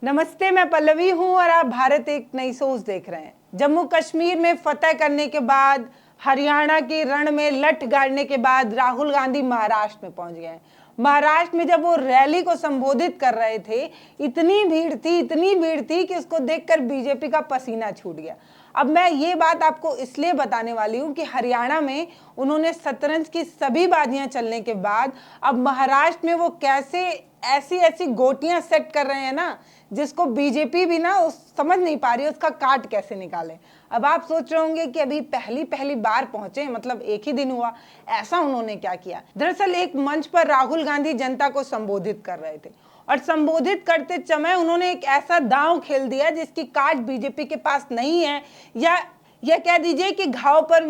नमस्ते, मैं पल्लवी हूं और आप भारत एक नई सोच देख रहे हैं। जम्मू कश्मीर में फतह करने के बाद, हरियाणा की रण में लठ गाड़ने के बाद राहुल गांधी महाराष्ट्र में पहुंच गए हैं। महाराष्ट्र में जब वो रैली को संबोधित कर रहे थे, इतनी भीड़ थी कि उसको देखकर बीजेपी का पसीना छूट गया। अब मैं ये बात आपको इसलिए बताने वाली हूँ कि हरियाणा में उन्होंने शतरंज की सभी बाजियां चलने के बाद अब महाराष्ट्र में वो कैसे ऐसी गोटियां सेट कर रहे हैं ना, जिसको बीजेपी भी ना समझ नहीं पा रही है उसका काट कैसे निकाले। अब आप सोच रहे होंगे कि अभी पहली बार पहुंचे, मतलब एक ही दिन हुआ, ऐसा उन्होंने क्या किया। दरअसल एक मंच पर राहुल गांधी जनता को संबोधित कर रहे थे और संबोधित करते समय उन्होंने एक ऐसा दांव खेल दिया जिसकी काट बीजेपी के पास नहीं है, या कह दीजिए कि घाव पर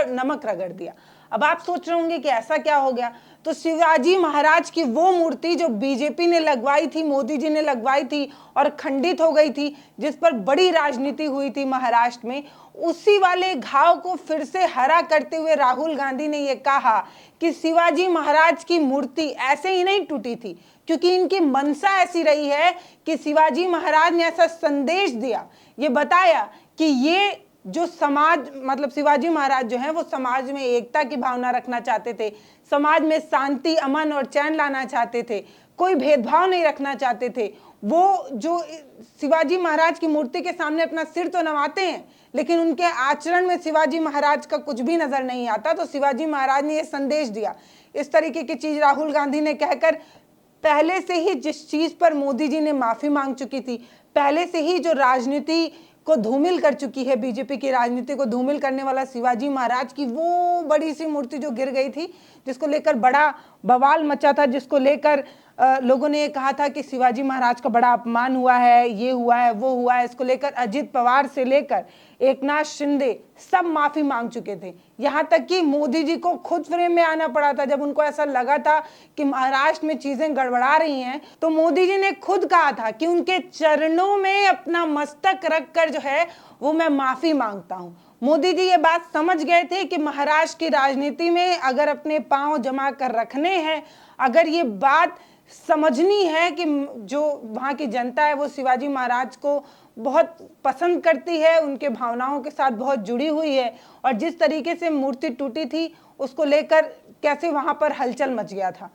नमक रगड़ दिया। अब आप सोच रहे होंगे कि ऐसा क्या हो गया। तो शिवाजी महाराज की वो मूर्ति जो बीजेपी ने लगवाई थी, मोदी जी ने लगवाई थी और खंडित हो गई थी, जिस पर बड़ी राजनीति हुई थी महाराष्ट्र में, उसी वाले घाव को फिर से हरा करते हुए राहुल गांधी ने ये कहा कि शिवाजी महाराज की मूर्ति ऐसे ही नहीं टूटी थी, क्योंकि इनकी मनसा ऐसी रही है कि शिवाजी महाराज ने ऐसा संदेश दिया, ये बताया कि ये जो समाज, मतलब शिवाजी महाराज जो है वो समाज में एकता की भावना रखना चाहते थे, समाज में शांति, अमन और चैन लाना चाहते थे, कोई भेदभाव नहीं रखना चाहते थे। वो जो शिवाजी महाराज की मूर्ति के सामने अपना सिर तो नवाते हैं, लेकिन उनके आचरण में शिवाजी महाराज का कुछ भी नजर नहीं आता। तो शिवाजी महाराज ने यह संदेश दिया। इस तरीके की चीज राहुल गांधी ने कहकर पहले से ही जिस चीज पर मोदी जी ने माफी मांग चुकी थी, पहले से ही जो राजनीति को धूमिल कर चुकी है, बीजेपी की राजनीति को धूमिल करने वाला शिवाजी महाराज की वो बड़ी सी मूर्ति जो गिर गई थी, जिसको लेकर बड़ा बवाल मचा था, जिसको लेकर लोगों ने ये कहा था कि शिवाजी महाराज का बड़ा अपमान हुआ है, ये हुआ है, वो हुआ है। इसको लेकर अजित पवार से लेकर एकनाथ शिंदे सब माफी मांग चुके थे। यहाँ तक कि मोदी जी को खुद फ्रेम में आना पड़ा था। जब उनको ऐसा लगा था कि महाराष्ट्र में चीजें गड़बड़ा रही हैं, तो मोदी जी ने खुद कहा था कि उनके चरणों में अपना मस्तक रखकर जो है वो मैं माफी मांगता हूँ। मोदी जी ये बात समझ गए थे कि महाराष्ट्र की राजनीति में अगर अपने पांव जमा कर रखने हैं, अगर ये बात समझनी है कि जो वहाँ की जनता है वो शिवाजी महाराज को बहुत पसंद करती है, उनके भावनाओं के साथ बहुत जुड़ी हुई है, और जिस तरीके से मूर्ति टूटी थी उसको लेकर कैसे वहाँ पर हलचल मच गया था,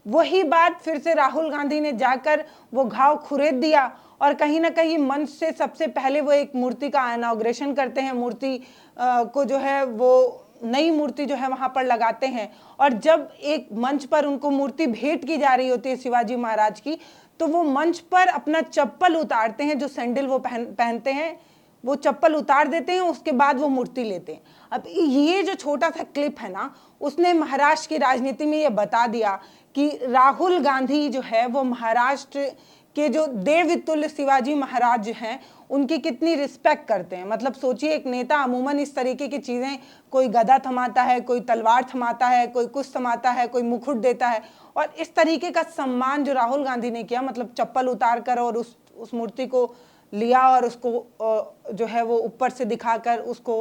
वही बात फिर से राहुल गांधी ने जाकर वो घाव खुरेद दिया। और कहीं ना कहीं मंच से सबसे पहले वो एक मूर्ति का इनॉग्रेशन करते हैं, मूर्ति को जो है वो नई मूर्ति जो है वहां पर लगाते हैं। और जब एक मंच पर उनको मूर्ति भेंट की जा रही होती है शिवाजी महाराज की, तो वो मंच पर अपना चप्पल उतारते हैं, जो सैंडल वो पहनते हैं वो चप्पल उतार देते हैं, उसके बाद वो मूर्ति लेते हैं। अब ये जो छोटा सा क्लिप है ना, उसने महाराष्ट्र की राजनीति में ये बता दिया कि राहुल गांधी जो है वो महाराष्ट्र के जो देवतुल्य शिवाजी महाराज हैं उनकी कितनी रिस्पेक्ट करते हैं। मतलब सोचिए, एक नेता अमूमन इस तरीके की चीजें, कोई गदा थमाता है, कोई तलवार थमाता है, कोई कुछ थमाता है, कोई मुकुट देता है, और इस तरीके का सम्मान जो राहुल गांधी ने किया, मतलब चप्पल उतार कर और उस मूर्ति को लिया और उसको जो है वो ऊपर से दिखाकर उसको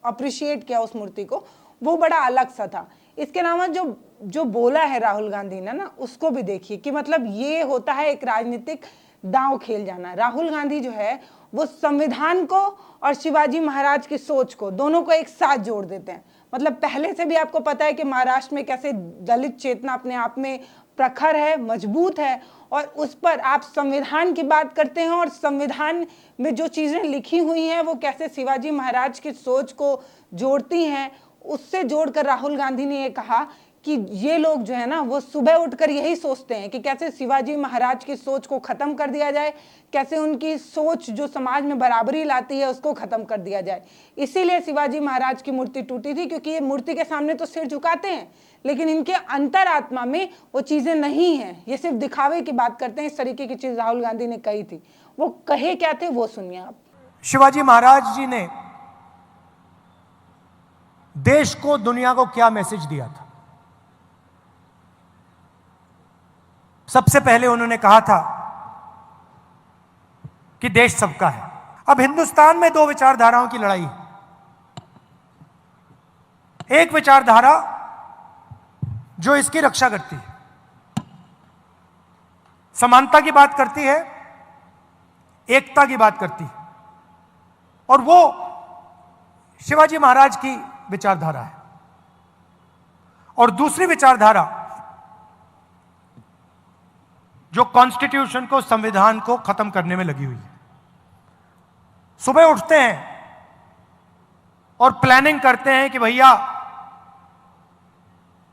अप्रिशिएट किया उस मूर्ति को, वो बड़ा अलग सा था। इसके अलावा जो बोला है राहुल गांधी ने ना, उसको भी देखिए कि मतलब ये होता है एक राजनीतिक दांव खेल जाना। राहुल गांधी जो है वो संविधान को और शिवाजी महाराज की सोच को, दोनों को एक साथ जोड़ देते हैं। मतलब पहले से भी आपको पता है कि महाराष्ट्र में कैसे दलित चेतना अपने आप में प्रखर है, मजबूत है, और उस पर आप संविधान की बात करते हैं और संविधान में जो चीजें लिखी हुई हैं वो कैसे शिवाजी महाराज की सोच को जोड़ती हैं। उससे जोड़कर राहुल गांधी ने ये कहा कि ये लोग जो है ना वो सुबह उठकर यही सोचते हैं कि कैसे शिवाजी महाराज की सोच को खत्म कर दिया जाए, कैसे उनकी सोच जो समाज में बराबरी लाती है उसको खत्म कर दिया जाए। इसीलिए शिवाजी महाराज की मूर्ति टूटी थी, क्योंकि ये मूर्ति के सामने तो सिर झुकाते हैं, लेकिन इनके अंतरात्मा में वो चीजें नहीं है, ये सिर्फ दिखावे की बात करते हैं। इस तरीके की चीज राहुल गांधी ने कही थी। वो कहे क्या थे वो सुनिए आप। शिवाजी महाराज जी ने देश को, दुनिया को क्या मैसेज दिया था? सबसे पहले उन्होंने कहा था कि देश सबका है। अब हिंदुस्तान में दो विचारधाराओं की लड़ाई है। एक विचारधारा जो इसकी रक्षा करती है, समानता की बात करती है, एकता की बात करती है, और वो शिवाजी महाराज की विचारधारा है। और दूसरी विचारधारा जो कॉन्स्टिट्यूशन को, संविधान को खत्म करने में लगी हुई है। सुबह उठते हैं और प्लानिंग करते हैं कि भैया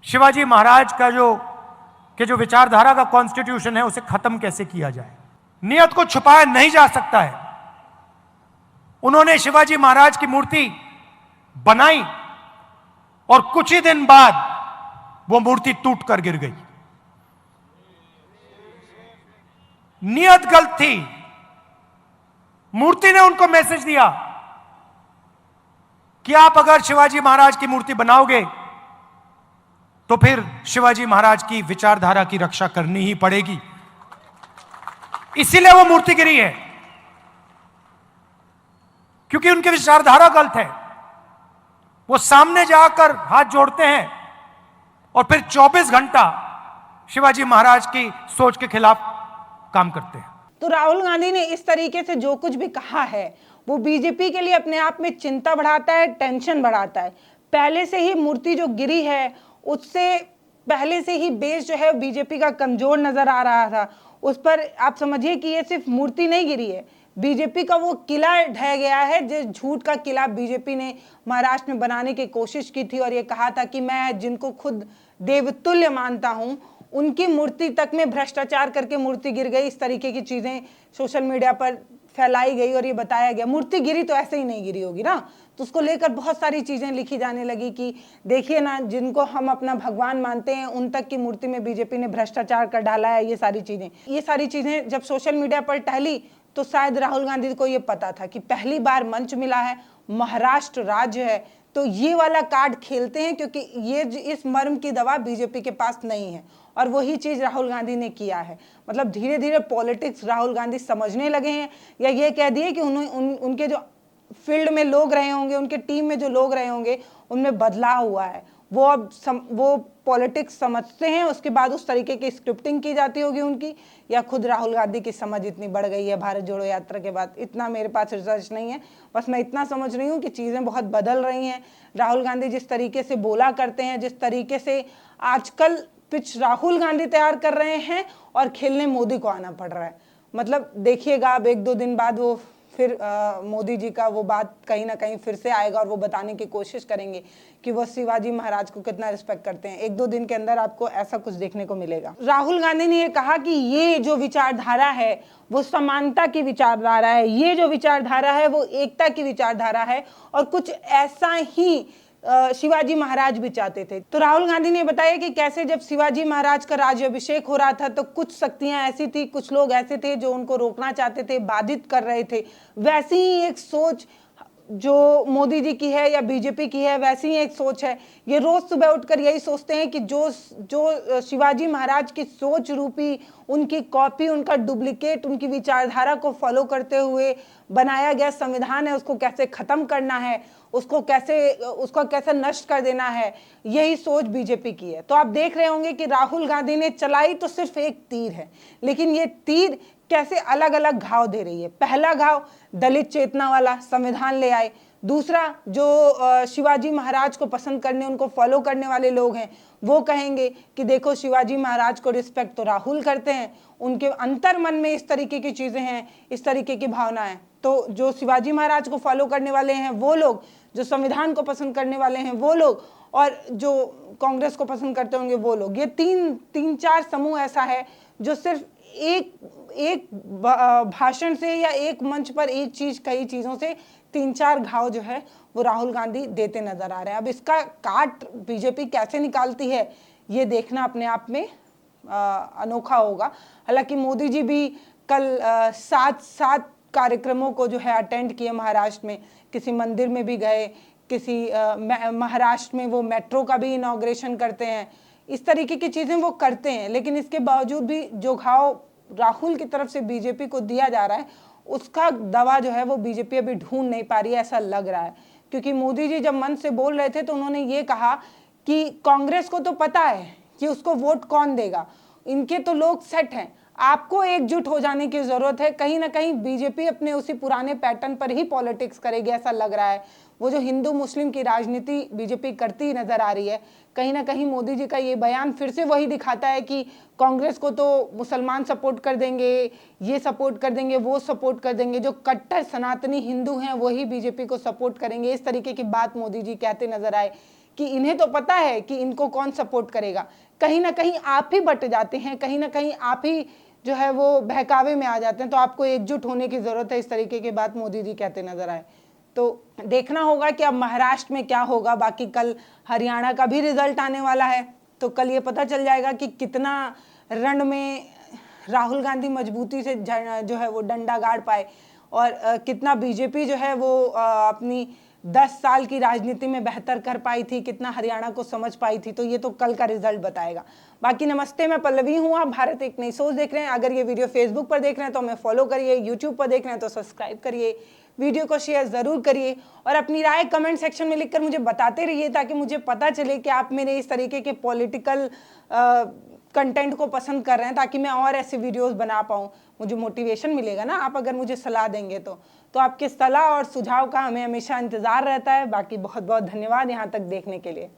शिवाजी महाराज का जो विचारधारा का कॉन्स्टिट्यूशन है उसे खत्म कैसे किया जाए। नियत को छुपाया नहीं जा सकता है। उन्होंने शिवाजी महाराज की मूर्ति बनाई और कुछ ही दिन बाद वो मूर्ति टूट कर गिर गई। नियत गलत थी। मूर्ति ने उनको मैसेज दिया कि आप अगर शिवाजी महाराज की मूर्ति बनाओगे तो फिर शिवाजी महाराज की विचारधारा की रक्षा करनी ही पड़ेगी। इसीलिए वो मूर्ति गिरी है, क्योंकि उनकी विचारधारा गलत है। वो सामने जाकर हाथ जोड़ते हैं और फिर 24 घंटा शिवाजी महाराज की सोच के खिलाफ काम करते हैं। तो राहुल गांधी ने इस तरीके से जो कुछ भी कहा है वो बीजेपी के लिए अपने आप में चिंता बढ़ाता है, टेंशन बढ़ाता है। पहले से ही मूर्ति जो गिरी है उससे पहले से ही बेस जो है बीजेपी का कमजोर नजर आ रहा था। उस पर आप समझिए कि ये सिर्फ मूर्ति नहीं गिरी है, बीजेपी का वो किला ढह गया है, जिस झूठ का किला बीजेपी ने महाराष्ट्र में बनाने की कोशिश की थी और ये कहा था कि मैं जिनको खुद देवतुल्य मानता हूं उनकी मूर्ति तक में भ्रष्टाचार करके मूर्ति गिर गई। इस तरीके की चीजें सोशल मीडिया पर फैलाई गई और ये बताया गया। मूर्ति गिरी तो ऐसे ही नहीं गिरी होगी ना, तो उसको लेकर बहुत सारी चीजें लिखी जाने लगी कि देखिए ना, जिनको हम अपना भगवान मानते हैं उन तक की मूर्ति में बीजेपी ने भ्रष्टाचार कर डाला है। ये सारी चीजें जब सोशल मीडिया पर टहली तो शायद राहुल गांधी को ये पता था कि पहली बार मंच मिला है, महाराष्ट्र राज्य है, तो ये वाला कार्ड खेलते हैं, क्योंकि ये इस मर्म की दवा बीजेपी के पास नहीं है। और वही चीज राहुल गांधी ने किया है। मतलब धीरे धीरे पॉलिटिक्स राहुल गांधी समझने लगे हैं, या ये कह दिए कि उनके जो फील्ड में लोग रहे होंगे, उनके टीम में जो लोग रहे होंगे, उनमें बदलाव हुआ है। वो अब वो पॉलिटिक्स समझते हैं, उसके बाद उस तरीके की स्क्रिप्टिंग की जाती होगी उनकी, या खुद राहुल गांधी की समझ इतनी बढ़ गई है भारत जोड़ो यात्रा के बाद। इतना मेरे पास रिसर्च नहीं है, बस मैं इतना समझ रही हूँ कि चीज़ें बहुत बदल रही हैं। राहुल गांधी जिस तरीके से बोला करते हैं, जिस तरीके से आजकल पिच राहुल गांधी तैयार कर रहे हैं और खेलने मोदी को आना पड़ रहा है। मतलब देखिएगा अब 1-2 दिन बाद वो फिर मोदी जी का वो बात कहीं ना कहीं फिर से आएगा और वो बताने की कोशिश करेंगे कि वो शिवाजी महाराज को कितना रिस्पेक्ट करते हैं। 1-2 दिन के अंदर आपको ऐसा कुछ देखने को मिलेगा। राहुल गांधी ने ये कहा कि ये जो विचारधारा है वो समानता की विचारधारा है, ये जो विचारधारा है वो एकता की विचारधारा है, और कुछ ऐसा ही शिवाजी महाराज भी चाहते थे। तो राहुल गांधी ने बताया कि कैसे जब शिवाजी महाराज का राज्याभिषेक हो रहा था तो कुछ शक्तियां ऐसी थी, कुछ लोग ऐसे थे जो उनको रोकना चाहते थे, बाधित कर रहे थे। वैसी ही एक सोच जो मोदी जी की है या बीजेपी की है, वैसी ही एक सोच है। ये रोज सुबह उठकर यही सोचते हैं कि जो शिवाजी महाराज की सोच रूपी उनकी कॉपी, उनका डुप्लीकेट, उनकी विचारधारा को फॉलो करते हुए बनाया गया संविधान है, उसको कैसे खत्म करना है, उसको कैसे नष्ट कर देना है, यही सोच बीजेपी की है। तो आप देख रहे होंगे कि राहुल गांधी ने चलाई तो सिर्फ एक तीर है, लेकिन ये तीर कैसे अलग अलग घाव दे रही है। पहला घाव दलित चेतना वाला संविधान ले आए। दूसरा जो शिवाजी महाराज को पसंद करने, उनको फॉलो करने वाले लोग हैं, वो कहेंगे कि देखो शिवाजी महाराज को रिस्पेक्ट तो राहुल करते हैं, उनके अंतर मन में इस तरीके की चीजें हैं, इस तरीके की भावना है। तो जो शिवाजी महाराज को फॉलो करने वाले हैं वो लोग, जो संविधान को पसंद करने वाले हैं वो लोग, और जो कांग्रेस को पसंद करते होंगे वो लोग। ये तीन चार समूह ऐसा है जो सिर्फ एक भाषण से या एक मंच पर एक चीज, कई चीजों से 3-4 घाव जो है वो राहुल गांधी देते नजर आ रहे हैं। अब इसका काट बीजेपी कैसे निकालती है ये देखना अपने आप में अनोखा होगा। हालांकि मोदी जी भी कल 7 कार्यक्रमों को जो है अटेंड किए महाराष्ट्र में, किसी मंदिर में भी गए, किसी महाराष्ट्र में वो मेट्रो का भी इनॉग्रेशन करते हैं। इस तरीके की चीजें वो करते हैं, लेकिन इसके बावजूद भी जो घाव राहुल की तरफ से बीजेपी को दिया जा रहा है उसका दवा जो है वो बीजेपी अभी ढूंढ नहीं पा रही है, ऐसा लग रहा है। क्योंकि मोदी जी जब मन से बोल रहे थे तो उन्होंने ये कहा कि कांग्रेस को तो पता है कि उसको वोट कौन देगा, इनके तो लोग सेट हैं, आपको एकजुट हो जाने की जरूरत है। कहीं ना कहीं बीजेपी अपने उसी पुराने पैटर्न पर ही पॉलिटिक्स करेगी ऐसा लग रहा है। वो जो हिंदू मुस्लिम की राजनीति बीजेपी करती नजर आ रही है, कहीं ना कहीं मोदी जी का ये बयान फिर से वही दिखाता है कि कांग्रेस को तो मुसलमान सपोर्ट कर देंगे, ये सपोर्ट कर देंगे, वो सपोर्ट कर देंगे, जो कट्टर सनातनी हिंदू हैं वही बीजेपी को सपोर्ट करेंगे। इस तरीके की बात मोदी जी कहते नजर आए कि इन्हें तो पता है कि इनको कौन सपोर्ट करेगा। कहीं ना कहीं आप ही बट जाते हैं, कहीं ना कहीं आप ही जो है वो बहकावे में आ जाते हैं। तो आपको एकजुट होने की जरूरत है, इस तरीके की बात मोदी जी कहते नजर आए। तो देखना होगा कि अब महाराष्ट्र में क्या होगा। बाकी कल हरियाणा का भी रिजल्ट आने वाला है, तो कल ये पता चल जाएगा कि कितना रण में राहुल गांधी मजबूती से जो है वो डंडा गाड़ पाए और कितना बीजेपी जो है वो अपनी 10 साल की राजनीति में बेहतर कर पाई थी, कितना हरियाणा को समझ पाई थी। तो ये तो कल का रिजल्ट बताएगा। बाकी नमस्ते, मैं पल्लवी हूँ, आप भारत एक नई सोच देख रहे हैं। अगर ये वीडियो फेसबुक पर देख रहे हैं तो हमें फॉलो करिए, यूट्यूब पर देख रहे हैं तो सब्सक्राइब करिए, वीडियो को शेयर जरूर करिए और अपनी राय कमेंट सेक्शन में लिखकर मुझे बताते रहिए, ताकि मुझे पता चले कि आप मेरे इस तरीके के पॉलिटिकल कंटेंट को पसंद कर रहे हैं, ताकि मैं और ऐसे वीडियोस बना पाऊँ। मुझे मोटिवेशन मिलेगा ना, आप अगर मुझे सलाह देंगे तो आपके सलाह और सुझाव का हमें हमेशा इंतज़ार रहता है। बाकी बहुत बहुत धन्यवाद यहाँ तक देखने के लिए।